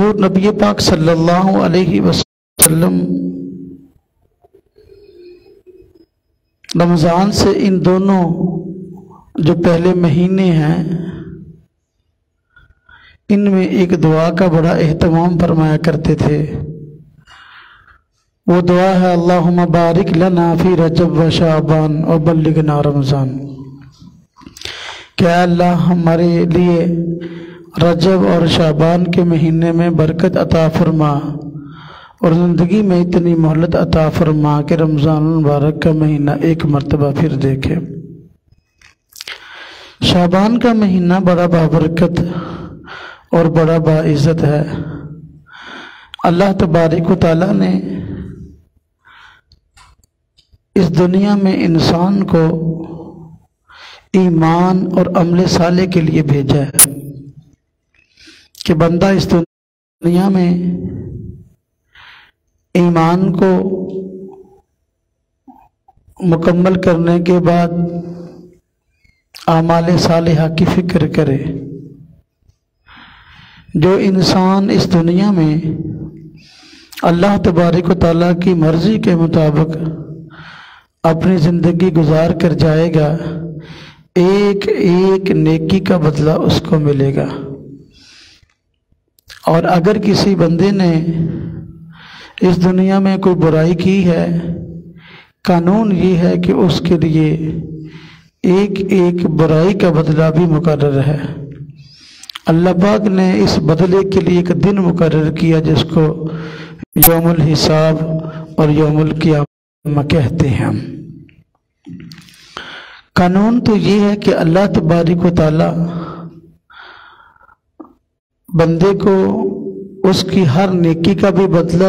حضور نبی پاک صلی اللہ علیہ وسلم رمضان سے ان دونوں جو پہلے مہینے ہیں ان میں ایک دعا کا بڑا اہتمام فرمایا کرتے تھے۔ وہ دعا ہے اللہم بارک لنا فی رجب و شعبان و بلغنا رمضان، کہ اللہ ہمارے لیے رجب اور شعبان کے مہینے میں برکت عطا فرما اور زندگی میں اتنی مہلت عطا فرما کہ رمضان المبارک کا مہینہ ایک مرتبہ پھر دیکھے۔ شعبان کا مہینہ بڑا بابرکت اور بڑا باعزت ہے۔ اللہ تبارک و تعالیٰ نے اس دنیا میں انسان کو ایمان اور عمل صالح کے لیے بھیجا ہے کہ بندہ اس دنیا میں ایمان کو مکمل کرنے کے بعد اعمال صالحہ کی فکر کرے۔ جو انسان اس دنیا میں اللہ تبارک و تعالیٰ کی مرضی کے مطابق اپنی زندگی گزار کر جائے گا، ایک ایک نیکی کا بدلہ اس کو ملے گا۔ اور اگر کسی بندے نے اس دنیا میں کوئی برائی کی ہے، قانون یہ ہے کہ اس کے لیے ایک ایک برائی کا بدلہ بھی مقرر ہے۔ اللہ پاک نے اس بدلے کے لیے ایک دن مقرر کیا جس کو یوم الحساب اور یوم القیامہ کہتے ہیں۔ قانون تو یہ ہے کہ اللہ تبارک و تعالی بندے کو اس کی ہر نیکی کا بھی بدلہ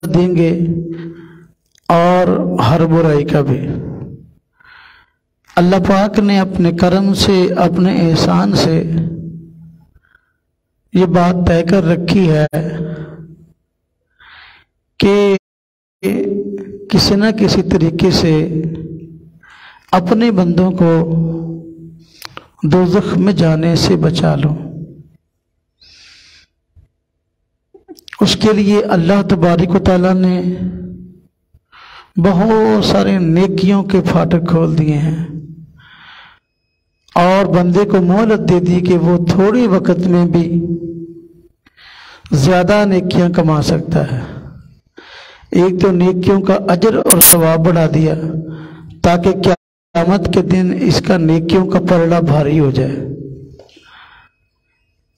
دیں گے اور ہر برائی کا بھی۔ اللہ پاک نے اپنے کرم سے، اپنے احسان سے یہ بات طے کر رکھی ہے کہ کسی نہ کسی طریقے سے اپنے بندوں کو دوزخ میں جانے سے بچا لو۔ اس کے لیے اللہ تبارک و تعالیٰ نے بہت سارے نیکیوں کے پھاٹک کھول دیے ہیں اور بندے کو مہلت دے دی کہ وہ تھوڑے وقت میں بھی زیادہ نیکیاں کما سکتا ہے۔ ایک تو نیکیوں کا اجر اور ثواب بڑھا دیا تاکہ قیامت کے دن اس کا نیکیوں کا پلڑا بھاری ہو جائے۔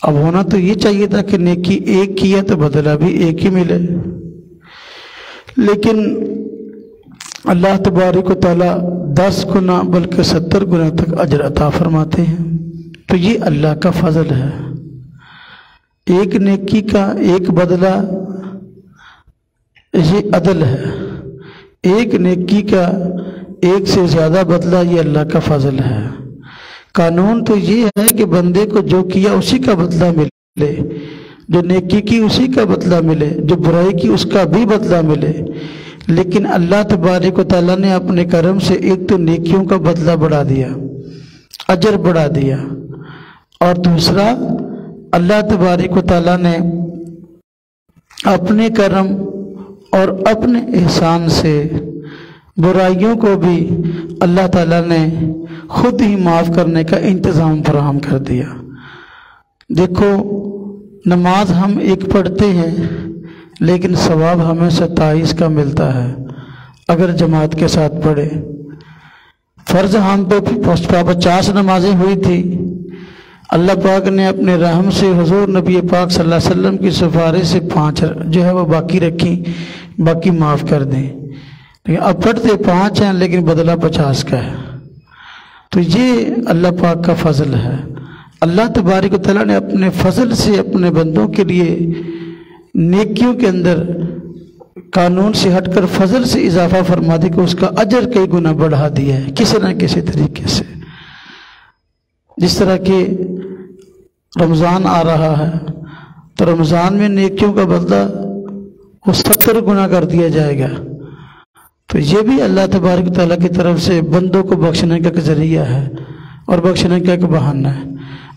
اب ہونا تو یہ چاہیے تھا کہ نیکی ایک کیا تو بدلہ بھی ایک ہی ملے، لیکن اللہ تبارک و تعالیٰ 10 گنا بلکہ 70 گنا تک اجر عطا فرماتے ہیں۔ تو یہ اللہ کا فضل ہے۔ ایک نیکی کا ایک بدلہ یہ عدل ہے، ایک نیکی کا ایک سے زیادہ بدلہ یہ اللہ کا فضل ہے۔ قانون تو یہ ہے کہ بندے کو جو کیا اسی کا بدلہ ملے، جو نیکی کی اسی کا بدلہ ملے، جو برائی کی اس کا بھی بدلہ ملے۔ لیکن اللہ تبارک و تعالیٰ نے اپنے کرم سے ایک تو نیکیوں کا بدلہ بڑھا دیا، اجر بڑھا دیا، اور دوسرا اللہ تبارک و تعالیٰ نے اپنے کرم اور اپنے احسان سے برائیوں کو بھی اللہ تعالیٰ نے خود ہی معاف کرنے کا انتظام فراہم کر دیا۔ دیکھو، نماز ہم ایک پڑھتے ہیں لیکن ثواب ہمیں 27 کا ملتا ہے اگر جماعت کے ساتھ پڑھے۔ فرض ہم پہ 50 نمازیں ہوئی تھی، اللہ پاک نے اپنے رحم سے حضور نبی پاک صلی اللہ علیہ وسلم کی سفارش سے 5 جو ہے وہ باقی رکھی، باقی معاف کر دیں۔ لیکن اب پڑھتے 5 ہیں لیکن بدلہ 50 کا ہے۔ تو یہ اللہ پاک کا فضل ہے۔ اللہ تبارک و تعالیٰ نے اپنے فضل سے اپنے بندوں کے لیے نیکیوں کے اندر قانون سے ہٹ کر فضل سے اضافہ فرما دی کہ اس کا اجر کئی گنا بڑھا دیا ہے کسی نہ کسی طریقے سے۔ جس طرح کہ رمضان آ رہا ہے تو رمضان میں نیکیوں کا بدلہ وہ 70 گنا کر دیا جائے گا۔ تو یہ بھی اللہ تبارک تعالیٰ کی طرف سے بندوں کو بخشنے کا ایک ذریعہ ہے اور بخشنے کا ایک بہانہ ہے۔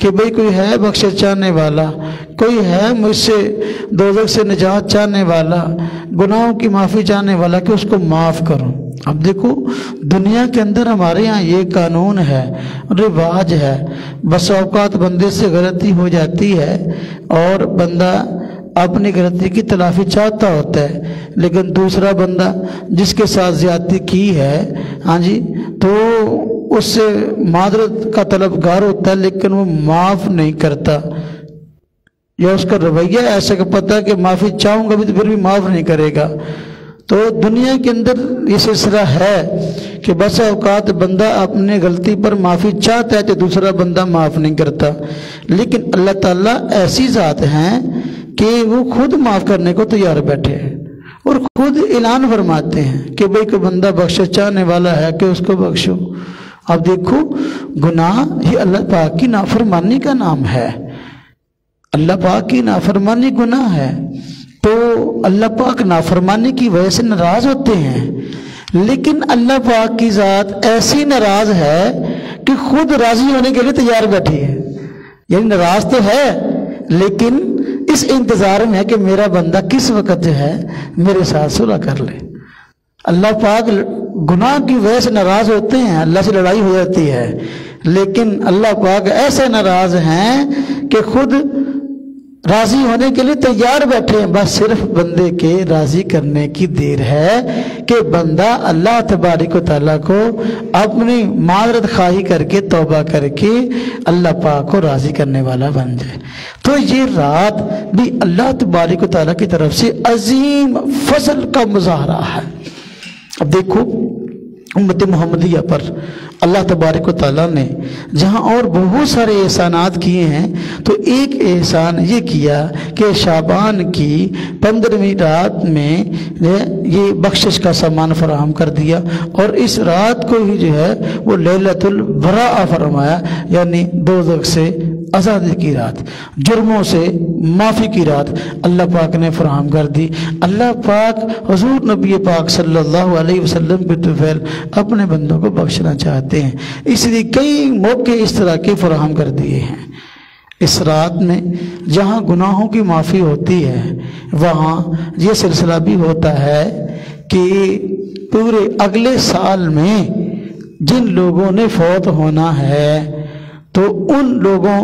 کہ بھئی کوئی ہے بخشش چاہنے والا، کوئی ہے مجھ سے دوزخ سے نجات چاہنے والا، گناہوں کی معافی چاہنے والا کہ اس کو معاف کروں۔ اب دیکھو دنیا کے اندر ہمارے یہاں یہ قانون ہے، رواج ہے، بس اوقات بندے سے غلطی ہو جاتی ہے اور بندہ اپنی غلطی کی تلافی چاہتا ہوتا ہے، لیکن دوسرا بندہ جس کے ساتھ زیادتی کی ہے ہاں جی تو اس سے معذرت کا طلبگار ہوتا ہے، لیکن وہ معاف نہیں کرتا، یا اس کا رویہ ایسا کہ پتہ کہ معافی چاہوں گا بھی تو پھر بھی معاف نہیں کرے گا۔ تو دنیا کے اندر یہ سلسلہ ہے کہ بس اوقات بندہ اپنے غلطی پر معافی چاہتا ہے تو دوسرا بندہ معاف نہیں کرتا، لیکن اللہ تعالیٰ ایسی ذات ہیں کہ وہ خود معاف کرنے کو تیار بیٹھے ہیں اور خود اعلان فرماتے ہیں کہ بھئی کوئی بندہ بخشش چاہنے والا ہے کہ اس کو بخشو۔ اب دیکھو گناہ یہ اللہ پاک کی نافرمانی کا نام ہے، اللہ پاک کی نافرمانی گناہ ہے، تو اللہ پاک نافرمانی کی وجہ سے ناراض ہوتے ہیں، لیکن اللہ پاک کی ذات ایسی ناراض ہے کہ خود راضی ہونے کے لیے تیار بیٹھی ہے، یعنی ناراض تو ہے لیکن اس انتظار میں ہے کہ میرا بندہ کس وقت جو ہے میرے ساتھ صلح کر لے۔ اللہ پاک گناہ کی وجہ سے ناراض ہوتے ہیں، اللہ سے لڑائی ہو جاتی ہے، لیکن اللہ پاک ایسے ناراض ہیں کہ خود راضی ہونے کے لیے تیار بیٹھے ہیں، بس صرف بندے کے راضی کرنے کی دیر ہے کہ بندہ اللہ تبارک و تعالیٰ کو اپنی معذرت خواہی کر کے توبہ کر کے اللہ پاک کو راضی کرنے والا بن جائے۔ تو یہ رات بھی اللہ تبارک و تعالیٰ کی طرف سے عظیم فضل کا مظاہرہ ہے۔ اب دیکھو امت محمدیہ پر اللہ تبارک و تعالیٰ نے جہاں اور بہت سارے احسانات کیے ہیں تو ایک احسان یہ کیا کہ شعبان کی 15ویں رات میں یہ بخشش کا سامان فراہم کر دیا، اور اس رات کو ہی جو ہے وہ لیلۃ البراء فرمایا، یعنی دوزخ سے آزادی کی رات، جرموں سے معافی کی رات اللہ پاک نے فراہم کر دی۔ اللہ پاک حضور نبی پاک صلی اللہ علیہ وسلم کے طفیل اپنے بندوں کو بخشنا چاہتے ہیں، اس لیے کئی موقع اس طرح کے فراہم کر دیے ہیں۔ اس رات میں جہاں گناہوں کی معافی ہوتی ہے وہاں یہ سلسلہ بھی ہوتا ہے کہ پورے اگلے سال میں جن لوگوں نے فوت ہونا ہے تو ان لوگوں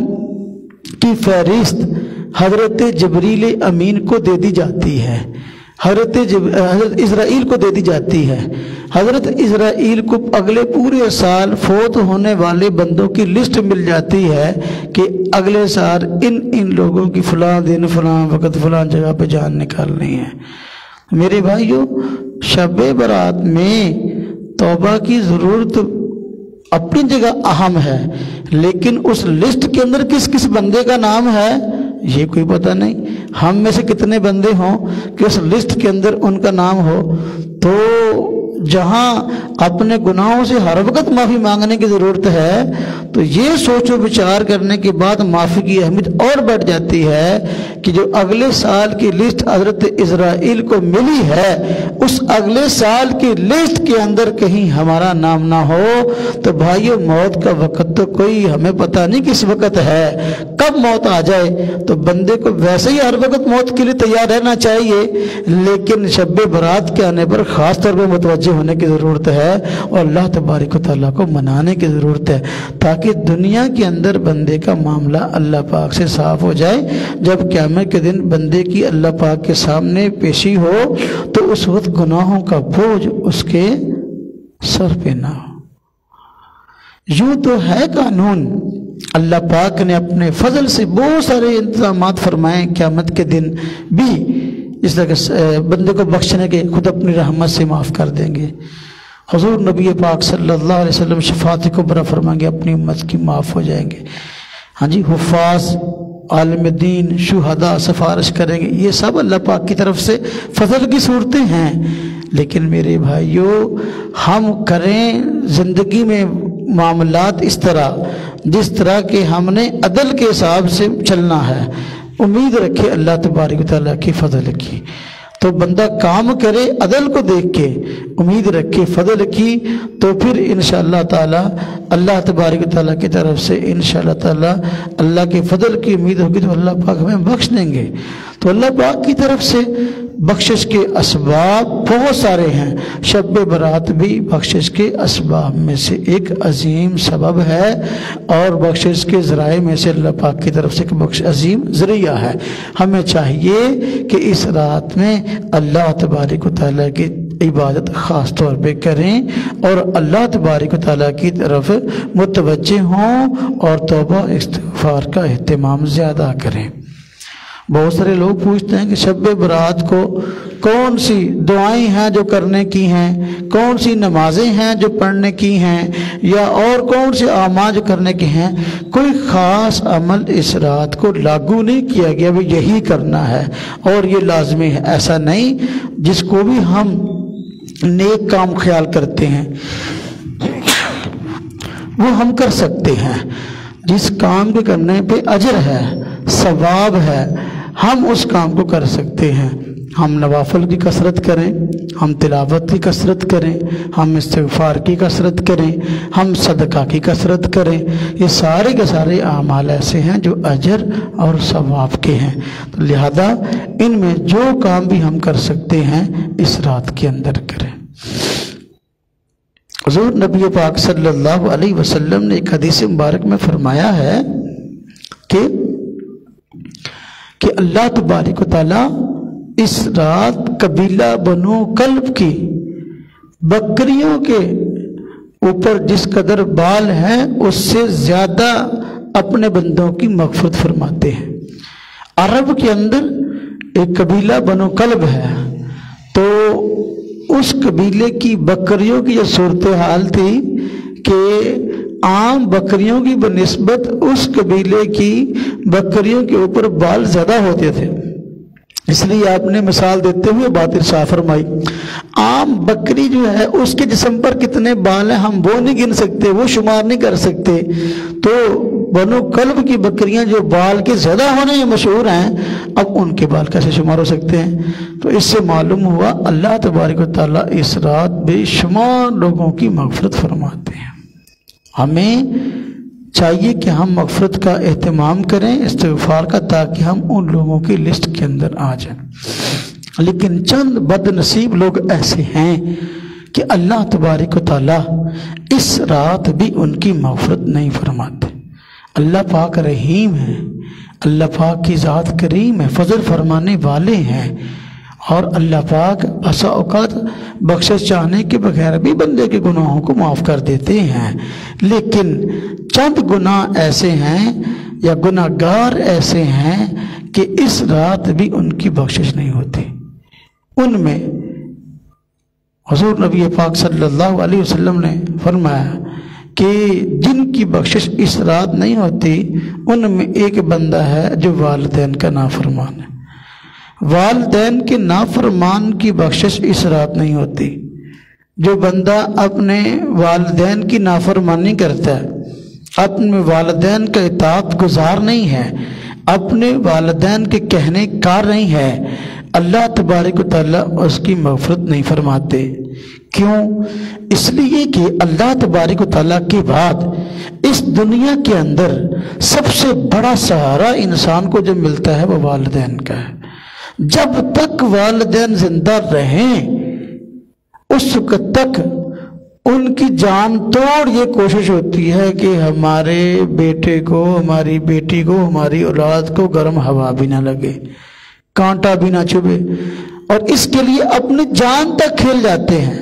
کی فہرست حضرت جبریل امین کو دے دی جاتی ہے، حضرت اسرائیل کو دے دی جاتی ہے۔ حضرت اسرائیل کو اگلے پورے سال فوت ہونے والے بندوں کی لسٹ مل جاتی ہے کہ اگلے سال ان لوگوں کی فلاں دن فلاں وقت فلاں جگہ پہ جان نکالنی ہے۔ میرے بھائیو، شب برات میں توبہ کی ضرورت اپنی جگہ اہم ہے، لیکن اس لسٹ کے اندر کس کس بندے کا نام ہے یہ کوئی پتہ نہیں۔ ہم میں سے کتنے بندے ہوں کہ اس لسٹ کے اندر ان کا نام ہو، تو جہاں اپنے گناہوں سے ہر وقت معافی مانگنے کی ضرورت ہے تو یہ سوچ و بچار کرنے کے بعد معافی کی اہمیت اور بڑھ جاتی ہے کہ جو اگلے سال کی لسٹ حضرت اسرائیل کو ملی ہے اس اگلے سال کی لسٹ کے اندر کہیں ہمارا نام نہ ہو تو بھائیو موت کا وقت تو کوئی ہمیں پتہ نہیں کس وقت ہے، کب موت آ جائے، تو بندے کو ویسے ہی ہر وقت موت کے لیے تیار رہنا چاہیے، لیکن شب برات کے آنے پر خاص طور پر متوجہ ہونے کی ضرورت ہے اور اللہ تبارک و تعالیٰ کو منانے کی ضرورت ہے تاکہ دنیا کے اندر بندے کا معاملہ اللہ پاک سے صاف ہو جائے۔ جب قیامت کے دن بندے کی اللہ پاک کے سامنے پیشی ہو تو اس وقت گناہوں کا بوجھ اس کے سر پہ نہ ہو۔ یوں تو ہے قانون، اللہ پاک نے اپنے فضل سے بہت سارے انتظامات فرمائے، قیامت کے دن بھی اس طرح کہ بندے کو بخشنے کے خود اپنی رحمت سے معاف کر دیں گے۔ حضور نبی پاک صلی اللہ علیہ وسلم شفاعت کبریٰ فرمائیں گے، اپنی امت کی معاف ہو جائیں گے۔ ہاں جی، حفاظ، عالم دین، شہداء سفارش کریں گے، یہ سب اللہ پاک کی طرف سے فضل کی صورتیں ہیں۔ لیکن میرے بھائیو، ہم کریں زندگی میں معاملات اس طرح جس طرح کہ ہم نے عدل کے حساب سے چلنا ہے، امید رکھے اللہ تبارک و تعالیٰ کی فضل کی، تو بندہ کام کرے عدل کو دیکھ کے، امید رکھے فضل کی، تو پھر انشاءاللہ تعالیٰ اللہ تبارک و تعالیٰ کی طرف سے انشاءاللہ تعالیٰ اللہ کے فضل کی امید ہوگی تو اللہ پاک ہمیں بخش دیں گے۔ تو اللہ پاک کی طرف سے بخشش کے اسباب بہت سارے ہیں، شب برات بھی بخشش کے اسباب میں سے ایک عظیم سبب ہے، اور بخشش کے ذرائع میں سے اللہ پاک کی طرف سے ایک عظیم ذریعہ ہے۔ ہمیں چاہیے کہ اس رات میں اللہ تبارک و تعالیٰ کی عبادت خاص طور پہ کریں اور اللہ تبارک و تعالیٰ کی طرف متوجہ ہوں اور توبہ استغفار کا اہتمام زیادہ کریں۔ بہت سارے لوگ پوچھتے ہیں کہ شب برات کو کون سی دعائیں ہیں جو کرنے کی ہیں، کون سی نمازیں ہیں جو پڑھنے کی ہیں، یا اور کون سے اعمال جو کرنے کے ہیں۔ کوئی خاص عمل اس رات کو لاگو نہیں کیا گیا بھی یہی کرنا ہے اور یہ لازمی ہے، ایسا نہیں۔ جس کو بھی ہم نیک کام خیال کرتے ہیں وہ ہم کر سکتے ہیں، جس کام کے کرنے پہ اجر ہے، ثواب ہے، ہم اس کام کو کر سکتے ہیں۔ ہم نوافل کی کثرت کریں، ہم تلاوت کی کثرت کریں، ہم استغفار کی کثرت کریں، ہم صدقہ کی کثرت کریں، یہ سارے کے سارے اعمال ایسے ہیں جو اجر اور ثواب کے ہیں، تو لہذا ان میں جو کام بھی ہم کر سکتے ہیں اس رات کے اندر کریں۔ حضور نبی پاک صلی اللہ علیہ وسلم نے ایک حدیث مبارک میں فرمایا ہے کہ اللہ تبارک و تعالیٰ اس رات قبیلہ بنو کلب کی بکریوں کے اوپر جس قدر بال ہیں اس سے زیادہ اپنے بندوں کی مغفرت فرماتے ہیں۔ عرب کے اندر ایک قبیلہ بنو کلب ہے، تو اس قبیلے کی بکریوں کی جو صورتحال تھی کہ عام بکریوں کی بنسبت اس قبیلے کی بکریوں کے اوپر بال زیادہ ہوتے تھے، اس لیے آپ نے مثال دیتے ہوئے بات ارشاد فرمائی۔ عام بکری جو ہے اس کے جسم پر کتنے بال ہیں ہم وہ نہیں گن سکتے، وہ شمار نہیں کر سکتے، تو بنو کلب کی بکریاں جو بال کے زیادہ ہونے میں مشہور ہیں، اب ان کے بال کیسے شمار ہو سکتے ہیں؟ تو اس سے معلوم ہوا اللہ تبارک و تعالیٰ اس رات بے شمار لوگوں کی مغفرت فرماتے ہیں۔ ہمیں چاہیے کہ ہم مغفرت کا اہتمام کریں، استغفار کا، تاکہ ہم ان لوگوں کی لسٹ کے اندر آ جائیں۔ لیکن چند بد نصیب لوگ ایسے ہیں کہ اللہ تبارک و تعالیٰ اس رات بھی ان کی مغفرت نہیں فرماتے۔ اللہ پاک رحیم ہے، اللہ پاک کی ذات کریم ہے، فضل فرمانے والے ہیں، اور اللہ پاک بسا اوقات بخشش چاہنے کے بغیر بھی بندے کے گناہوں کو معاف کر دیتے ہیں، لیکن چند گناہ ایسے ہیں یا گناہ گار ایسے ہیں کہ اس رات بھی ان کی بخشش نہیں ہوتی۔ ان میں حضور نبی پاک صلی اللہ علیہ وسلم نے فرمایا کہ جن کی بخشش اس رات نہیں ہوتی ان میں ایک بندہ ہے جو والدین کا نافرمان ہے۔ والدین کے نافرمان کی بخشش اس رات نہیں ہوتی۔ جو بندہ اپنے والدین کی نافرمانی کرتا ہے، اپنے والدین کا اطاعت گزار نہیں ہے، اپنے والدین کے کہنے کار نہیں ہے، اللہ تبارک و تعالیٰ اس کی مغفرت نہیں فرماتے۔ کیوں؟ اس لیے کہ اللہ تبارک و تعالیٰ کے بعد اس دنیا کے اندر سب سے بڑا سہارا انسان کو جو ملتا ہے وہ والدین کا ہے۔ جب تک والدین زندہ رہیں اس وقت تک ان کی جان توڑ یہ کوشش ہوتی ہے کہ ہمارے بیٹے کو، ہماری بیٹی کو، ہماری اولاد کو گرم ہوا بھی نہ لگے، کانٹا بھی نہ چبھے، اور اس کے لیے اپنی جان تک کھیل جاتے ہیں۔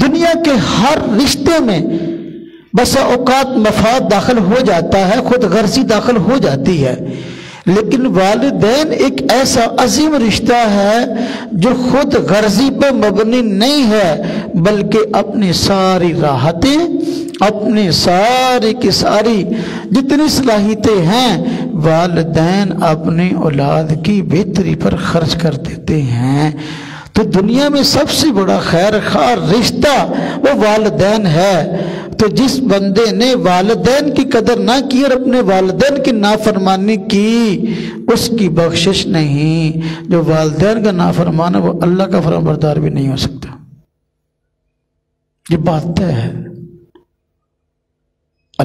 دنیا کے ہر رشتے میں بسا اوقات مفاد داخل ہو جاتا ہے، خود غرضی داخل ہو جاتی ہے، لیکن والدین ایک ایسا عظیم رشتہ ہے جو خود غرضی پہ مبنی نہیں ہے، بلکہ اپنی ساری راحتیں، اپنی ساری کی ساری جتنی صلاحیتیں ہیں والدین اپنی اولاد کی بہتری پر خرچ کر دیتے ہیں۔ تو دنیا میں سب سے بڑا خیر خواہ رشتہ وہ والدین ہے۔ تو جس بندے نے والدین کی قدر نہ کی اور اپنے والدین کی نافرمانی کی، اس کی بخشش نہیں۔ جو والدین کا نافرمان ہے وہ اللہ کا فرمانبردار بھی نہیں ہو سکتا، یہ بات طے ہے۔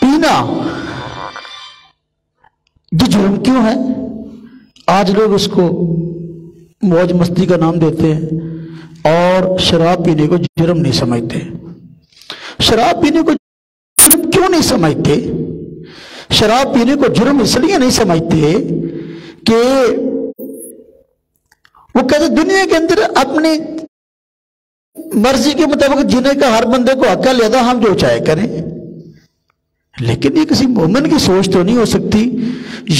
پینا یہ جرم کیوں ہے؟ آج لوگ اس کو موج مستی کا نام دیتے ہیں اور شراب پینے کو جرم نہیں سمجھتے۔ شراب پینے کو جرم کیوں نہیں سمجھتے؟ شراب پینے کو جرم اس لیے نہیں سمجھتے کہ وہ کہتے دنیا کے اندر اپنی مرضی کے مطابق جینے کا ہر بندے کو حق ہے، لہذا ہم جو چاہے کریں۔ لیکن یہ کسی مومن کی سوچ تو نہیں ہو سکتی،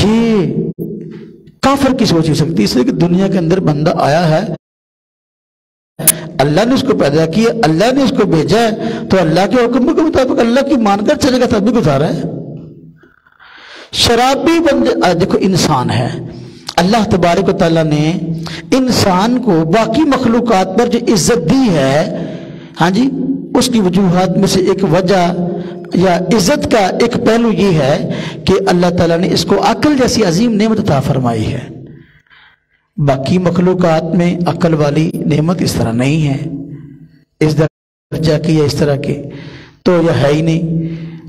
یہ کافر کی سوچ ہو سکتی، اس لیے کہ دنیا کے اندر بندہ آیا ہے، اللہ نے اس کو پیدا کیا، اللہ نے اس کو بھیجا ہے، تو اللہ کے حکم کے مطابق اللہ کی مان کر چلے گا، تب بھی گزارا ہے۔ شرابی بندے دیکھو انسان ہے، اللہ تبارک و تعالیٰ نے انسان کو باقی مخلوقات پر جو عزت دی ہے، ہاں جی، اس کی وجوہات میں سے ایک وجہ یا عزت کا ایک پہلو یہ ہے کہ اللہ تعالیٰ نے اس کو عقل جیسی عظیم نعمت عطا فرمائی ہے۔ باقی مخلوقات میں عقل والی نعمت اس طرح نہیں ہے، اس درجہ کی یا اس طرح کی تو یہ ہے ہی نہیں،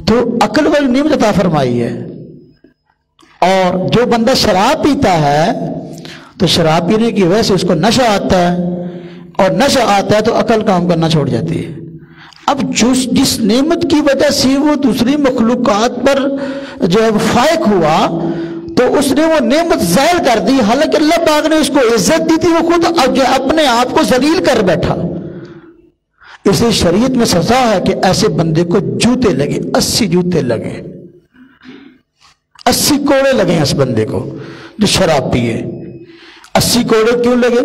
تو عقل والی نعمت عطا فرمائی ہے۔ اور جو بندہ شراب پیتا ہے تو شراب پینے کی وجہ سے اس کو نشہ آتا ہے، اور نشہ آتا ہے تو عقل کام کرنا چھوڑ جاتی ہے۔ اب جس نعمت کی وجہ سے وہ دوسری مخلوقات پر جو ہے فائق ہوا تو اس نے وہ نعمت ظاہر کر دی، حالانکہ اللہ پاک نے اس کو عزت دی تھی، وہ خود جو اپنے آپ کو ذلیل کر بیٹھا۔ اسے شریعت میں سزا ہے کہ ایسے بندے کو جوتے لگے، 80 جوتے لگے، 80 کوڑے لگے اس بندے کو جو شراب پیے۔ 80 کوڑے کیوں لگے؟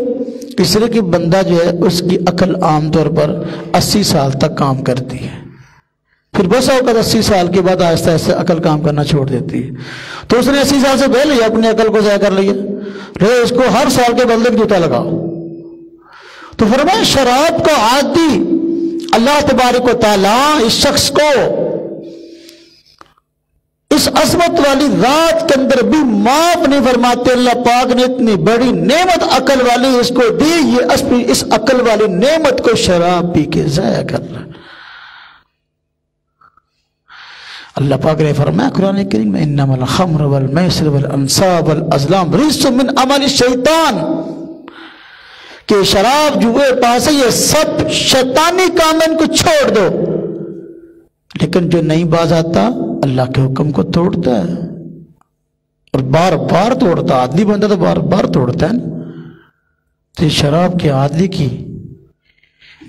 اس لیے کہ بندہ جو ہے اس کی عقل عام طور پر 80 سال تک کام کرتی ہے، پھر بس اوقات 80 سال کے بعد آہستہ آہستہ عقل کام کرنا چھوڑ دیتی ہے، تو اس نے 80 سال سے پہلے اپنی عقل کو ضائع کر لیا، اس کو ہر سال کے بدلے جوتا لگاؤ۔ تو فرمایا شراب کا عادی اللہ تبارک و تعالیٰ اس شخص کو اس عظمت والی رات کے اندر بھی معاف نہیں فرماتے۔ اللہ پاک نے اتنی بڑی نعمت عقل والی اس کو دی، یہ اس عقل والی نعمت کو شراب پی کے ضائع کر رہا ہے۔ اللہ پاک نے فرمایا قرآن کریم میں انما الخمر والمیسر والانصاب والازلام رجس من عمل الشیطان، کہ شراب جوئے پاسے یہ سب شیطانی کام، ان کو چھوڑ دو۔ لیکن جو نہیں باز آتا اللہ کے حکم کو توڑتا ہے، اور بار بار توڑتا، عادی بندہ تو بار بار توڑتا ہے نا۔ تو یہ شراب کے عادی کی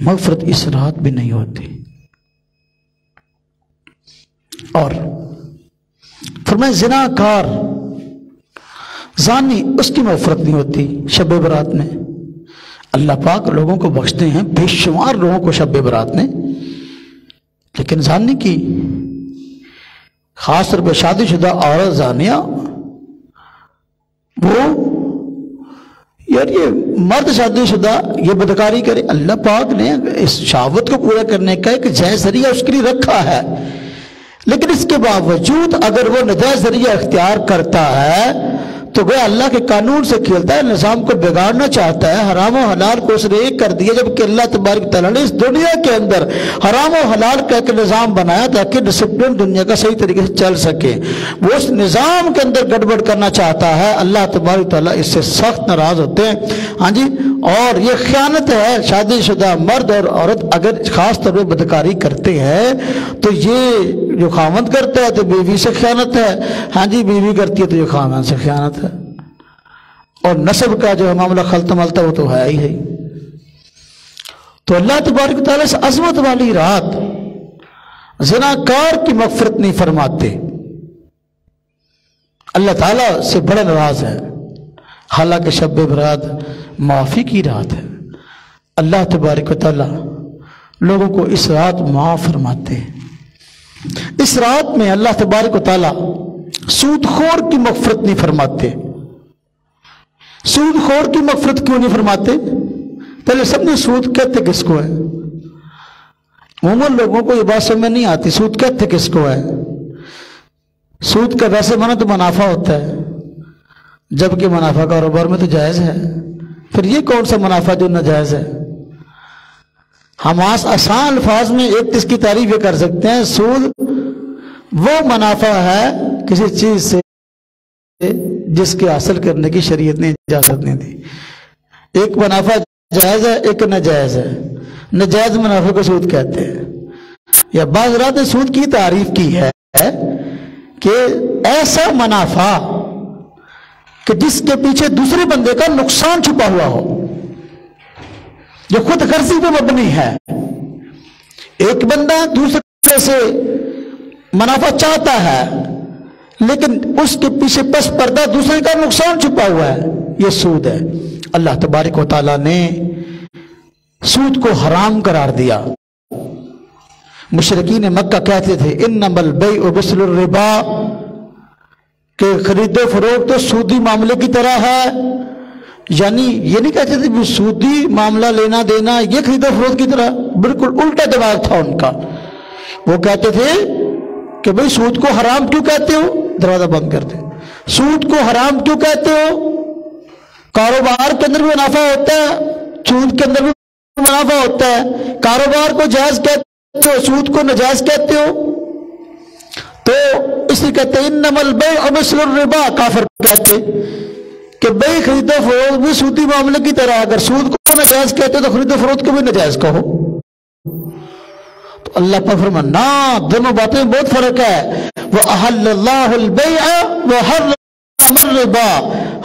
مغفرت اس رات بھی نہیں ہوتی۔ اور فرمایا زنا کار زانی اس کی مغفرت نہیں ہوتی شب برات میں۔ اللہ پاک لوگوں کو بخشتے ہیں، بے شمار لوگوں کو شب برات میں، لیکن زانی کی خاص طور پہ شادی شدہ عورت زانیہ، وہ یار یہ مرد شادی شدہ یہ بدکاری کرے، اللہ پاک نے اس شہوت کو پورا کرنے کا ایک جائز ذریعہ اس کے لیے رکھا ہے، لیکن اس کے باوجود اگر وہ ناجائز ذریعہ اختیار کرتا ہے تو گویا اللہ کے قانون سے کھیلتا ہے، نظام کو بگاڑنا چاہتا ہے، حرام و حلال کو اس نے ایک کر دیا، جبکہ اللہ تبارک تعالیٰ نے اس دنیا کے اندر حرام و حلال کا ایک نظام بنایا تاکہ ڈسپلن دنیا کا صحیح طریقے سے چل سکے، وہ اس نظام کے اندر گڑبڑ کرنا چاہتا ہے۔ اللہ تبارک تعالیٰ اس سے سخت ناراض ہوتے ہیں، ہاں جی، اور یہ خیانت ہے۔ شادی شدہ مرد اور عورت اگر خاص طور پہ بدکاری کرتے ہیں تو یہ جو خاوند کرتا ہے تو بیوی سے خیانت ہے، ہاں جی، بیوی کرتی ہے تو یہ خاوند سے خیانت ہے، اور نسب کا جو معاملہ خلط ملتا وہ تو ہے ہی ہے۔ تو اللہ تبارک تعالیٰ اس عظمت والی رات زناکار کی مغفرت نہیں فرماتے، اللہ تعالیٰ سے بڑا ناراض ہے، حالانکہ شب برات معافی کی رات ہے۔ اللہ تبارک تعالیٰ لوگوں کو اس رات معاف فرماتے ہیں۔ اس رات میں اللہ تبارک و تعالیٰ سود خور کی مغفرت نہیں فرماتے۔ سود خور کی مغفرت کیوں نہیں فرماتے؟ پہلے سب نے سود کہتے کس کو ہے؟ عموماً لوگوں کو یہ بات سمجھ نہیں آتی، سود کہتے کس کو ہے؟ سود کا ویسے معنی تو منافع ہوتا ہے، جبکہ منافع کاروبار میں تو جائز ہے، پھر یہ کون سا منافع جو ناجائز ہے؟ ہم آسان الفاظ میں ایک اس کی تعریف یہ کر سکتے ہیں، سود وہ منافع ہے کسی چیز سے جس کے حاصل کرنے کی شریعت نے اجازت نہیں دی۔ ایک منافع جائز ہے، ایک ناجائز ہے۔ ناجائز منافع کو سود کہتے ہیں، یا بعض حضرات نے سود کی تعریف کی ہے کہ ایسا منافع کہ جس کے پیچھے دوسرے بندے کا نقصان چھپا ہوا ہو، جو خود غرضی پہ مبنی ہے۔ ایک بندہ دوسرے سے منافع چاہتا ہے لیکن اس کے پیچھے پس پردہ دوسرے کا نقصان چھپا ہوا ہے، یہ سود ہے۔ اللہ تبارک و تعالیٰ نے سود کو حرام قرار دیا۔ مشرکین مکہ کہتے تھے انما البیع مثل الربا، کہ خرید و فروخت تو سودی معاملے کی طرح ہے، یعنی یہ نہیں کہتے تھے سودی معاملہ لینا دینا یہ خرید و فروخت کی طرح، بالکل الٹا دماغ تھا ان کا۔ وہ کہتے تھے کہ بھئی سود کو حرام کیوں کہتے ہو؟ دروازہ بند کر دیں۔ سود کو حرام کیوں کہتے ہو؟ کاروبار کے اندر بھی منافع ہوتا ہے، سود کے اندر بھی منافع ہوتا ہے۔ کاروبار کو جائز کہتے ہو، سود کو ناجائز کہتے ہو، تو اس لیے کہتے ہیں انما البیع مثل الربا۔ کافر کہتے کہ بھئی خرید و فروخت بھی سودی معاملے کی طرح، اگر سود کو ناجائز کہتے ہو تو خرید و فروخت کو بھی ناجائز کہو۔ تو اللہ پاک فرمایا نا، دونوں باتیں بہت فرق ہے۔ وَأَحَلَّ اللَّهُ الْبَيْعَ وَحَرَّمَ الرِّبَا۔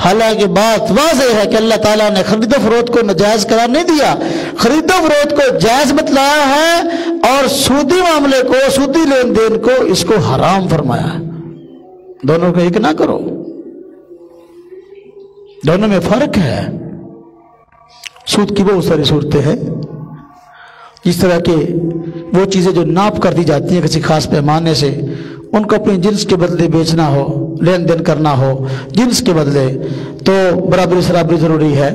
حالانکہ بات واضح ہے کہ اللہ تعالیٰ نے خرید و فروخت کو ناجائز قرار نہیں دیا، خرید و فروخت کو جائز بتلایا ہے، اور سودی معاملے کو، سودی لین دین کو، اس کو حرام فرمایا ہے۔ دونوں کو ایک نہ کرو، دونوں میں فرق ہے۔ سود کی بہت ساری صورتیں ہیں، جس طرح کہ وہ چیزیں جو ناپ کر دی جاتی ہیں کسی خاص پیمانے سے، ان کو اپنی جنس کے بدلے بیچنا ہو، لین دین کرنا ہو جنس کے بدلے، تو برابری سرابری ضروری ہے،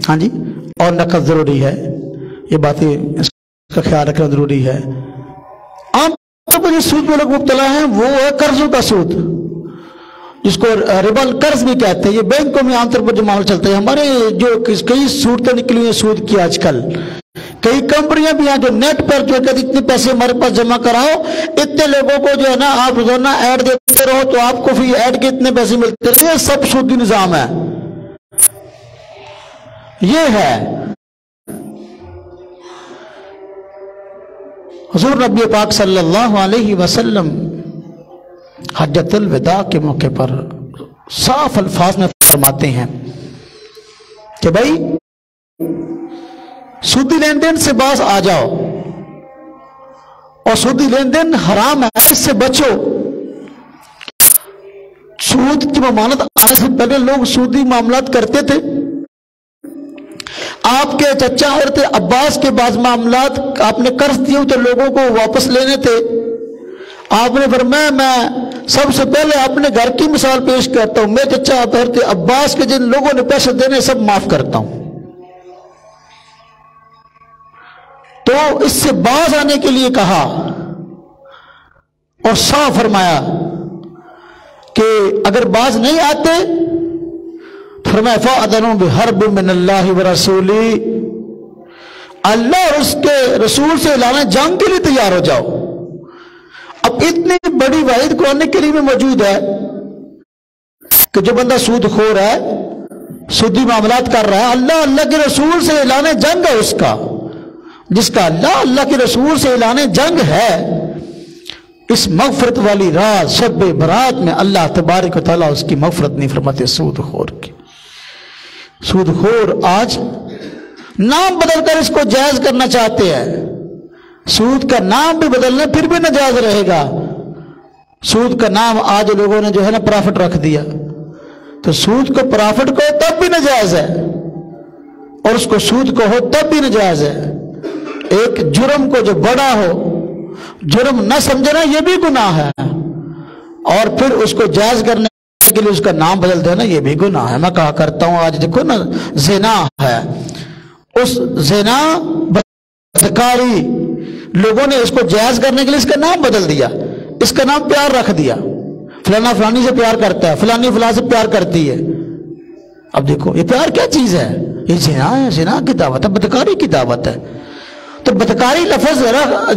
ہاں جی، اور نقد ضروری ہے۔ یہ باتیں اس کا خیال رکھنا ضروری ہے۔ عام طور پر جو سود میں لوگ مبتلا ہیں وہ ہے قرضوں کا سود، جس کو ربا القرض بھی کہتے ہیں۔ یہ بینکوں میں عام طور پر جو معاملہ چلتا ہے، ہمارے جو کئی صورتیں نکلی ہیں سود کی آج کل، کئی کمپنیاں بھی ہیں جو نیٹ پر جو کہتے اتنے پیسے ہمارے پاس جمع کراؤ، اتنے لوگوں کو جو ہے نا آپ روزانہ ایڈ دیتے رہو تو آپ کو پھر ایڈ کے اتنے پیسے ملتے رہتے ہیں۔ سب سودی نظام ہے، یہ ہے۔ حضور نبی پاک صلی اللہ علیہ وسلم حجۃ الوداع کے موقع پر صاف الفاظ میں فرماتے ہیں کہ بھائی سودی لین دین سے باز آ جاؤ، اور سودی لین دین حرام ہے، اس سے بچو۔ سود کی ممانعت آنے سے پہلے لوگ سودی معاملات کرتے تھے۔ آپ کے چچا حضرت عباس کے بعض معاملات آپ نے قرض دیے تو لوگوں کو واپس لینے تھے۔ آپ نے فرمایا میں سب سے پہلے اپنے گھر کی مثال پیش کرتا ہوں، میں چچا حضرت عباس کے جن لوگوں نے پیسے دینے سب معاف کرتا ہوں۔ تو اس سے باز آنے کے لیے کہا اور صاف فرمایا کہ اگر باز نہیں آتے، فرمایا فَأَذَنُوا بِحَرْبٍ مِّنَ اللَّهِ وَرَسُولِهِ، اللہ اور اس کے رسول سے اعلان جنگ کے لیے تیار ہو جاؤ۔ اب اتنی بڑی وعید قرآن کریم میں موجود ہے کہ جو بندہ سود خور ہے، سودی معاملات کر رہا ہے، اللہ کے رسول سے اعلان جنگ ہے اس کا، جس کا اللہ کے رسول سے اعلان جنگ ہے۔ اس مغفرت والی رات شب برات میں اللہ تبارک و تعالیٰ اس کی مغفرت نہیں فرماتے سود خور کی۔ سود خور آج نام بدل کر اس کو جائز کرنا چاہتے ہیں، سود کا نام بھی بدلنے پھر بھی ناجائز رہے گا۔ سود کا نام آج لوگوں نے جو ہے نا پرافٹ رکھ دیا، تو سود کو پرافٹ کو تب بھی ناجائز ہے، اور اس کو سود کو ہو تب بھی ناجائز ہے۔ ایک جرم کو جو بڑا ہو، جرم نہ سمجھنا یہ بھی گناہ ہے، اور پھر اس کو جائز کرنے کے لیے اس کا نام بدل دینا یہ بھی گناہ ہے۔ میں کہا کرتا ہوں آج دیکھو نا زنا ہے، اس زنا بدکاری لوگوں نے اس کو جائز کرنے کے لیے اس کا نام بدل دیا، اس کا نام پیار رکھ دیا، فلانا فلانی سے پیار کرتا ہے، فلانی فلاں سے پیار کرتی ہے۔ اب دیکھو یہ پیار کیا چیز ہے؟ یہ زنا ہے، زنا کی دعوت ہے، بدکاری کی دعوت ہے۔ تو بدکاری لفظ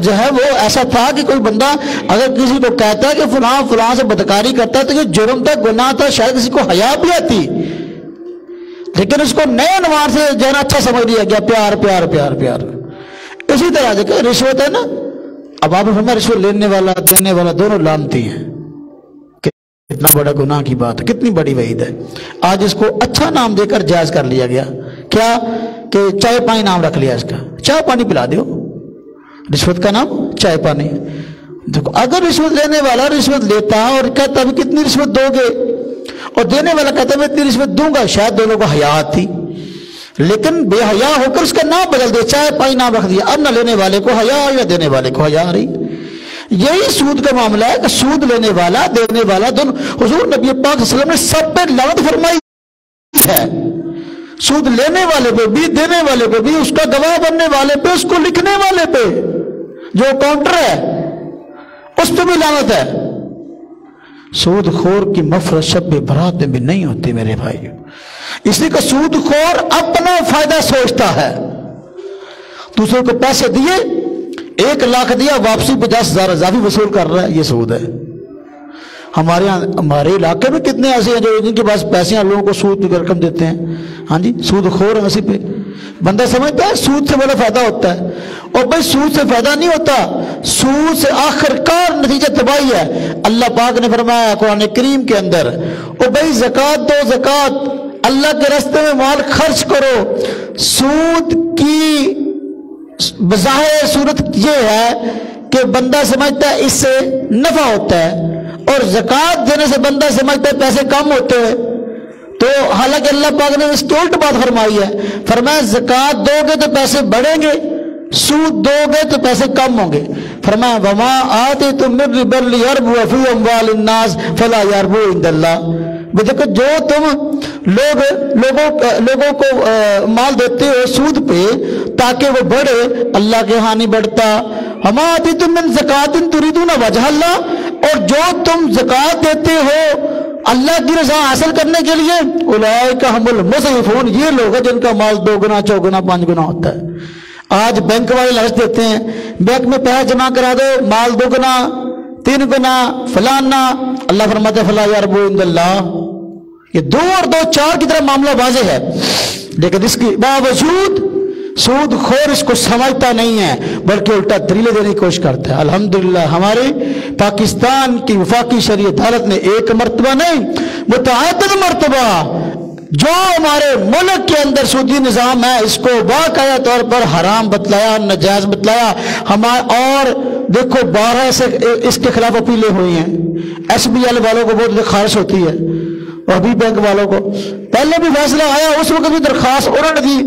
جو ہے وہ ایسا تھا کہ کوئی بندہ اگر کسی کو کہتا ہے کہ فلاں فلاں سے بدکاری کرتا ہے تو یہ جرم تھا، گناہ تھا، شاید کسی کو حیا بھی آتی، لیکن اس کو نئے عنوان سے جو ہے نا اچھا سمجھ لیا گیا، پیار پیار پیار پیار۔ اسی طرح دیکھیں رشوت ہے نا، اب آپ ہمیں رشوت لینے والا دینے والا دونوں لانتی ہیں، کتنا بڑا گناہ کی بات ہے، کتنی بڑی وعید ہے۔ آج اس کو اچھا نام دے کر جائز کر لیا گیا، کیا کہ چائے پانی نام رکھ لیا اس کا، چائے پانی پلا دیو، رشوت کا نام چائے پانی۔ دیکھو اگر رشوت لینے والا رشوت لیتا اور کہتا بھی کتنی رشوت دو گے، اور دینے والا کہتا میں اتنی رشوت دوں گا، شاید دونوں کو حیا آتی، لیکن بے حیا ہو کر اس کا نام بدل دے، چائے پانی نام رکھ دیا، اب نہ لینے والے کو حیا یا دینے والے کو حیا آ رہی۔ یہی سود کا معاملہ ہے کہ سود لینے والا دینے والا دونوں، حضور نبی پاک صلی اللہ علیہ وسلم نے سب پہ لعنت فرمائی ہے، سود لینے والے پہ بھی، دینے والے پہ بھی، اس کا گواہ بننے والے پہ، اس کو لکھنے والے پہ، جو کاؤنٹر ہے اس پہ بھی لعنت ہے۔ سود خور کی مغفرت شب برات میں بھی نہیں ہوتی میرے بھائی، اس لیے کہ سود خور اپنا فائدہ سوچتا ہے، دوسرے کو پیسے دیے، 1 لاکھ دیا، واپسی 50,000 اضافی وصول کر رہا ہے، یہ سود ہے۔ ہمارے علاقے میں کتنے ایسے ہیں جو جن کے پاس پیسے ہیں، لوگوں کو سود کی رقم دیتے ہیں، ہاں جی سود خور ہیں اسی پہ۔ بندہ سمجھتا ہے سود سے بڑا فائدہ ہوتا ہے، اور بھائی سود سے فائدہ نہیں ہوتا، سود سے آخر کار نتیجہ تباہی ہے۔ اللہ پاک نے فرمایا قرآن کریم کے اندر، اور بھائی زکوٰۃ دو، زکوٰۃ اللہ کے راستے میں مال خرچ کرو۔ سود کی بظاہر صورت یہ ہے کہ بندہ سمجھتا ہے اس سے نفع ہوتا ہے، اور زکوٰۃ دینے سے بندہ سمجھتا ہے پیسے کم ہوتے ہیں، تو حالانکہ اللہ پاک نے اس کی الٹ بات فرمائی ہے، فرمایا زکوٰۃ دو گے تو پیسے بڑھیں گے، سود دو گے تو پیسے کم ہوں گے۔ فرمایا وما آتیتم من ربا لیربو فی اموال الناس فلا یربو عند اللہ۔ دیکھو جو تم لوگوں کو مال دیتے ہو سود پہ تاکہ وہ بڑھے، اللہ کے ہاں نہیں بڑھتا۔ وما آتیتم من زکاۃ تریدون وجہ اللہ، اور جو تم زکوٰۃ دیتے ہو اللہ کی رضا حاصل کرنے کے لیے، اولئک هم المضعفون، یہ لوگ ہیں جن کا مال 2 گنا 4 گنا 5 گنا ہوتا ہے۔ آج بینک والے لالچ دیتے ہیں، بینک میں پیسہ جمع کرا دو، مال 2 گنا 3 گنا فلانا، اللہ فرماتے فلا یربو عند اللہ۔ یہ 2 اور 2 4 کی طرح معاملہ واضح ہے، لیکن اس کی باوجود سود خور اس کو سمجھتا نہیں ہے، بلکہ الٹا دلیلیں دینے کی کوشش کرتا ہے۔ الحمدللہ ہمارے پاکستان کی وفاقی شرعی عدالت نے 1 مرتبہ نہیں متعدد مرتبہ جو ہمارے ملک کے اندر سودی نظام ہے اس کو باقاعدہ طور پر حرام بتلایا، ناجائز بتلایا۔ اور دیکھو 12 سے اس کے خلاف اپیلیں ہوئی ہیں، ایس بی ایل والوں کو بہت خارش ہوتی ہے، اور بھی بینک والوں کو پہلے بھی فیصلہ آیا، اس وقت بھی درخواست انہوں نے دی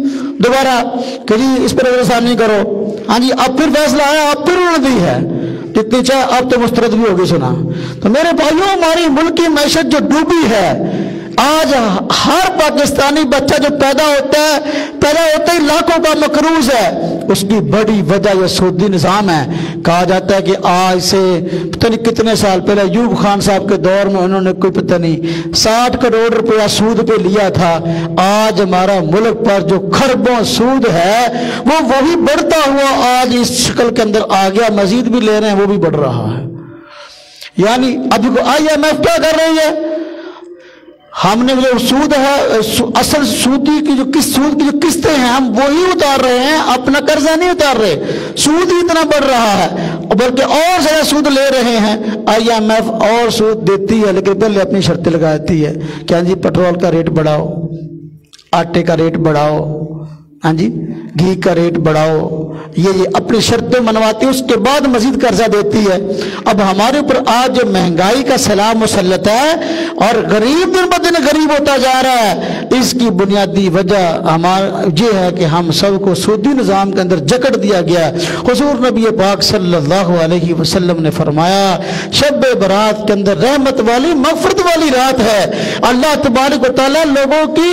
دوبارہ کہ جی اس پر احسان نہیں کرو، ہاں جی اب پھر فیصلہ آیا، اب پھر انہوں نے دی ہے، جتنی چاہے اب تو مسترد بھی ہوگی سنا۔ تو میرے بھائیوں ہماری ملک کی معیشت جو ڈوبی ہے، آج ہر پاکستانی بچہ جو پیدا ہوتا ہی لاکھوں کا مقروض ہے، اس کی بڑی وجہ یہ سودی نظام ہے۔ کہا جاتا ہے کہ آج سے پتہ نہیں کتنے سال پہلے ایوب خان صاحب کے دور میں انہوں نے کوئی پتہ نہیں 60 کروڑ روپیہ سود پہ لیا تھا۔ آج ہمارا ملک پر جو خربوں سود ہے وہ وہی بڑھتا ہوا آج اس شکل کے اندر آ گیا، مزید بھی لے رہے ہیں، وہ بھی بڑھ رہا ہے۔ یعنی ابھی IMF کیا کر رہی ہے، ہم نے جو سود ہے اصل سودی کی جو سود کی جو قسطیں ہیں ہم وہی اتار رہے ہیں، اپنا قرضہ نہیں اتار رہے، سود ہی اتنا بڑھ رہا ہے، بلکہ اور زیادہ سود لے رہے ہیں۔ IMF اور سود دیتی ہے لیکن پہلے اپنی شرطیں لگا دیتی ہے کہ ہاں جی پیٹرول کا ریٹ بڑھاؤ، آٹے کا ریٹ بڑھاؤ، ہاں جی گھی کا ریٹ بڑھاؤ، یہ اپنی شرطیں منواتی ہے، اس کے بعد مزید قرضہ دیتی ہے۔ اب ہمارے اوپر آج جو مہنگائی کا سلام مسلط ہے اور غریب دن بدن غریب ہوتا جا رہا ہے، اس کی بنیادی وجہ ہمارا یہ ہے کہ ہم سب کو سودی نظام کے اندر جکڑ دیا گیا۔ حضور نبی پاک صلی اللہ علیہ وسلم نے فرمایا شب برات کے اندر رحمت والی مغفرت والی رات ہے، اللہ تبارک و تعالیٰ لوگوں کی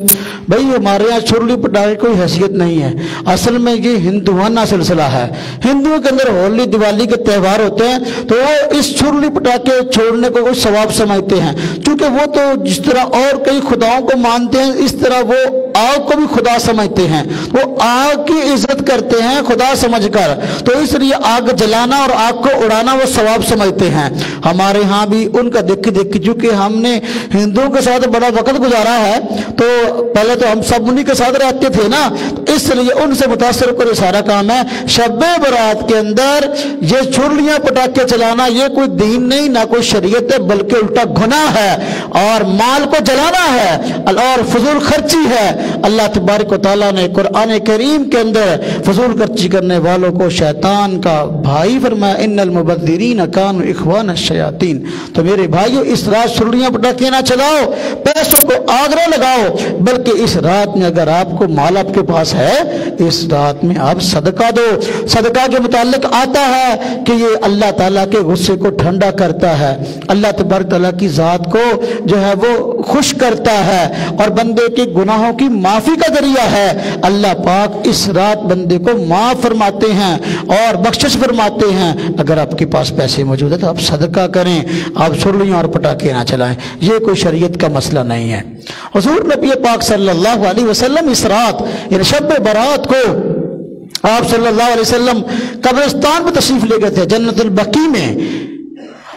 بھائی ہمارے یہاں چھری پٹاخے کوئی حیثیت نہیں ہے، اصل میں یہ ہندوانہ سلسلہ ہے۔ ہندوؤں کے اندر ہولی دیوالی کے تہوار ہوتے ہیں تو وہ اس چھری پٹاخے چھوڑنے کو کوئی ثواب سمجھتے ہیں، کیونکہ وہ تو جس طرح اور کئی خداؤں کو مانتے ہیں اس طرح وہ آگ کو بھی خدا سمجھتے ہیں، وہ آگ کی عزت کرتے ہیں خدا سمجھ کر، تو اس لیے آگ جلانا اور آگ کو اڑانا وہ ثواب سمجھتے ہیں۔ ہمارے ہاں بھی ان کا دیکھ چونکہ ہم نے ہندوؤں کے ساتھ بڑا وقت گزارا ہے تو پہلے تو ہم سب انہی کے ساتھ رہتے تھے نا، تو اس لیے ان سے متاثر کر سارا کام ہے۔ شب برات کے اندر یہ چھریاں پٹاخے چلانا یہ کوئی دین نہیں، نہ کوئی شریعت ہے، بلکہ الٹا گناہ ہے اور مال کو جلانا ہے اور فضول خرچی ہے۔ اللہ تبارک و تعالیٰ نے قرآن کریم کے اندر فضول خرچی کرنے والوں کو شیطان کا بھائی فرمایا، ان المبذرین کانوا اخوان الشیاطین۔ تو میرے بھائیو اس رات چھریاں پٹاخے نہ چلاؤ، پیسوں کو آگ نہ لگاؤ، بلکہ اس رات میں اگر آپ کو مال آپ کے پاس ہے اس رات میں آپ صدقہ دو۔ صدقہ کے متعلق آتا ہے کہ یہ اللہ تعالیٰ کے غصے کو ٹھنڈا کرتا ہے، اللہ تبارک تعالیٰ کی ذات کو جو ہے وہ خوش کرتا ہے اور بندے کے گناہوں کی معافی کا ذریعہ ہے۔ اللہ پاک اس رات بندے کو معاف فرماتے ہیں اور بخشش فرماتے ہیں۔ اگر آپ کے پاس پیسے موجود ہیں تو آپ صدقہ کریں، آپ چھریاں اور پٹاخے نہ چلائیں، یہ کوئی شریعت کا مسئلہ نہیں ہے۔ حضور نبی پاک صلی اللہ علیہ وسلم اس رات یعنی شب برات کو آپ صلی اللہ علیہ وسلم قبرستان میں تشریف لے گئے تھے، جنت البقیع میں۔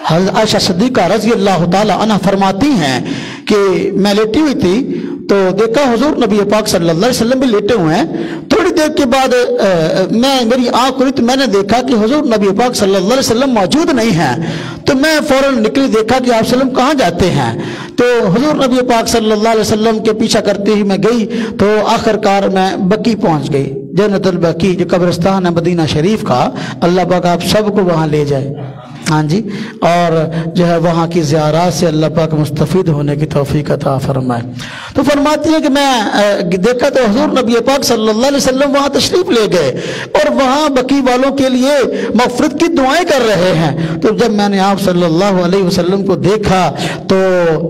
حضرت عائشہ صدیقہ رضی اللہ تعالی عنہ فرماتی ہیں کہ میں لیٹی ہوئی تھی تو دیکھا حضور نبی پاک صلی اللہ علیہ وسلم بھی لیٹے ہوئے ہیں۔ تھوڑی دیر کے بعد میری آنکھ کھلی تو میں نے دیکھا کہ حضور نبی پاک صلی اللہ علیہ وسلم موجود نہیں ہیں، تو میں فوراً نکلی، دیکھا کہ آپ وسلم کہاں جاتے ہیں، تو حضور نبی پاک صلی اللہ علیہ وسلم کے پیچھا کرتے ہی میں گئی تو آخر کار میں بقیع پہنچ گئی، جنت البقیع جو قبرستان ہے مدینہ شریف کا۔ اللہ پاک آپ سب کو وہاں لے جائے، ہاں جی، اور جو ہے وہاں کی زیارات سے اللہ پاک مستفید ہونے کی توفیق عطا فرمائے۔ تو فرماتی ہے کہ میں دیکھا تو حضور نبی پاک صلی اللہ علیہ وسلم وہاں تشریف لے گئے اور وہاں بقیع والوں کے لیے مغفرت کی دعائیں کر رہے ہیں۔ تو جب میں نے آپ صلی اللہ علیہ وسلم کو دیکھا تو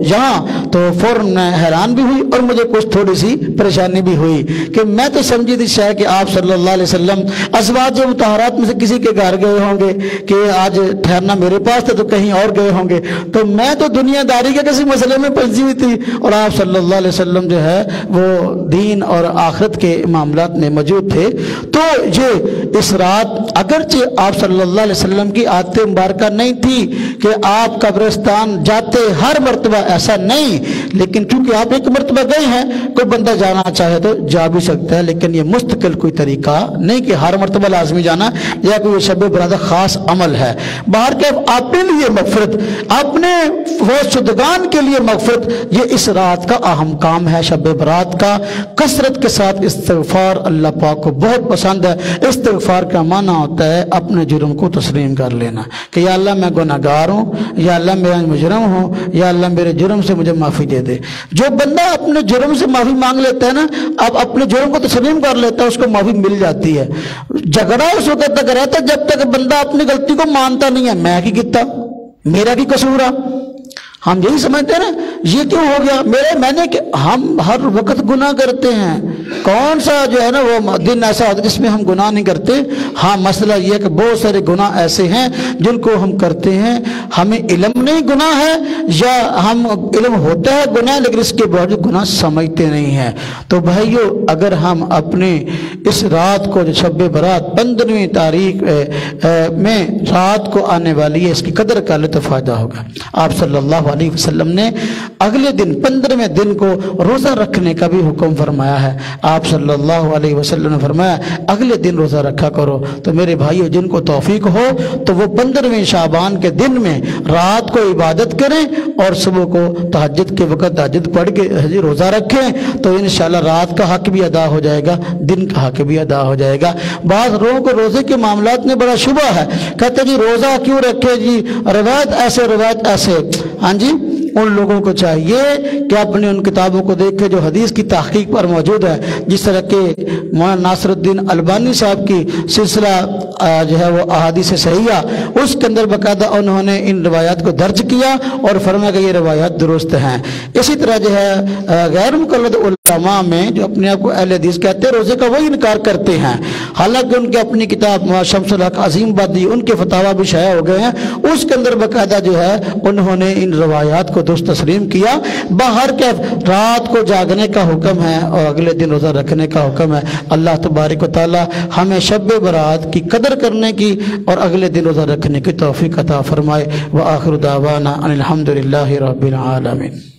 یہاں تو فوراً میں حیران بھی ہوئی اور مجھے کچھ تھوڑی سی پریشانی بھی ہوئی کہ میں تو سمجھی تھی شاید کہ آپ صلی اللہ علیہ وسلم ازواج مطہرات میں سے کسی کے گھر گئے ہوں گے کہ آج ٹھہرنا میرے پاس تھا تو کہیں اور گئے ہوں گے، تو میں تو دنیا داری کے کسی مسئلے میں پھنسی ہوئی تھی اور آپ صلی اللہ علیہ وسلم جو ہے وہ دین اور آخرت کے معاملات میں موجود تھے۔ تو یہ اس رات اگرچہ آپ صلی اللہ علیہ وسلم کی عادت مبارکہ نہیں تھی کہ آپ قبرستان جاتے ہر مرتبہ، ایسا نہیں، لیکن چونکہ آپ ایک مرتبہ گئے ہیں، کوئی بندہ جانا چاہے تو جا بھی سکتا ہے، لیکن یہ مستقل کوئی طریقہ نہیں کہ ہر مرتبہ لازمی جانا یا کوئی شب برات خاص عمل ہے۔ باہر کے اپنے لیے مغفرت، اپنے فوت شدگان کے لیے مغفرت، یہ اس رات کا اہم کام ہے شب برات کا۔ کثرت کے ساتھ استغفار اللہ پاک کو بہت پسند ہے۔ استغفار کا معنی ہوتا ہے اپنے جرم کو تسلیم کر لینا کہ یا اللہ میں گناہ گار ہوں، یا اللہ میں مجرم ہوں، یا اللہ میرے جرم سے مجھے معافی دے دے۔ جو بندہ اپنے جرم سے معافی مانگ لیتا ہے نا، اب اپنے جرم کو تسلیم کر لیتا ہے، اس کو معافی مل جاتی ہے۔ جھگڑا اس وقت تک رہتا جب تک بندہ اپنی غلطی کو مانتا نہیں ہے، میں کی کیتا، میرا کی قصور ہے۔ ہم یہی سمجھتے ہیں نا یہ کیوں ہو گیا میں نے کہ ہم ہر وقت گناہ کرتے ہیں، کون سا جو ہے نا وہ دن ایسا ہوتا ہے جس میں ہم گناہ نہیں کرتے۔ ہاں مسئلہ یہ ہے کہ بہت سارے گناہ ایسے ہیں جن کو ہم کرتے ہیں، ہمیں علم نہیں گناہ ہے یا ہم علم ہوتا ہے گناہ لیکن اس کے باوجود گناہ سمجھتے نہیں ہیں۔ تو بھائیو اگر ہم اپنے اس رات کو جو شب برات 15ویں تاریخ میں رات کو آنے والی ہے اس کی قدر کا لطف فائدہ ہوگا۔ آپ صلی اللہ علیہ وسلم نے اگلے دن 15ویں دن کو روزہ رکھنے کا بھی حکم فرمایا ہے۔ آپ صلی اللہ علیہ وسلم نے فرمایا اگلے دن روزہ رکھا کرو۔ تو میرے بھائیو جن کو توفیق ہو تو وہ 15ویں شعبان کے دن میں رات کو عبادت کریں اور صبح کو تہجد کے وقت تہجد پڑھ کے روزہ رکھیں، تو انشاءاللہ رات کا حق بھی ادا ہو جائے گا، دن کا حق بھی ادا ہو جائے گا۔ بعض لوگوں کو روزے کے معاملات میں بڑا شبہ ہے، کہتے جی روزہ کیوں رکھے جی، روایت ایسے روایت ایسے۔ ہاں جی، ان لوگوں کو چاہیے کہ اپنے ان کتابوں کو دیکھے جو حدیث کی تحقیق پر موجود ہے، جس طرح کہ مولانا ناصر الدین البانی صاحب کی سلسلہ جو ہے وہ احادیث صحیحہ اس کے اندر باقاعدہ انہوں نے ان روایات کو درج کیا اور فرمایا کہ یہ روایات درست ہیں۔ اسی طرح جو ہے غیر مقلد علماء میں جو اپنے آپ کو اہل حدیث کہتے ہیں روزے کا وہی انکار کرتے ہیں، حالانکہ ان کے اپنی کتاب شمس الحق عظیم بادی ان کے فتاوی بھی شائع ہو گئے ہیں، اس کے اندر باقاعدہ جو ہے انہوں نے ان روایات کو درست تسلیم کیا۔ باہر کے رات کو جاگنے کا حکم ہے اور اگلے دن روزہ رکھنے کا حکم ہے۔ اللہ تبارک و تعالی ہمیں شب برات کی قدر کرنے کی اور اگلے دن روزہ رکھنے کی توفیق عطا فرمائے۔ وآخر دعوانا ان الحمد للہ رب العالمین۔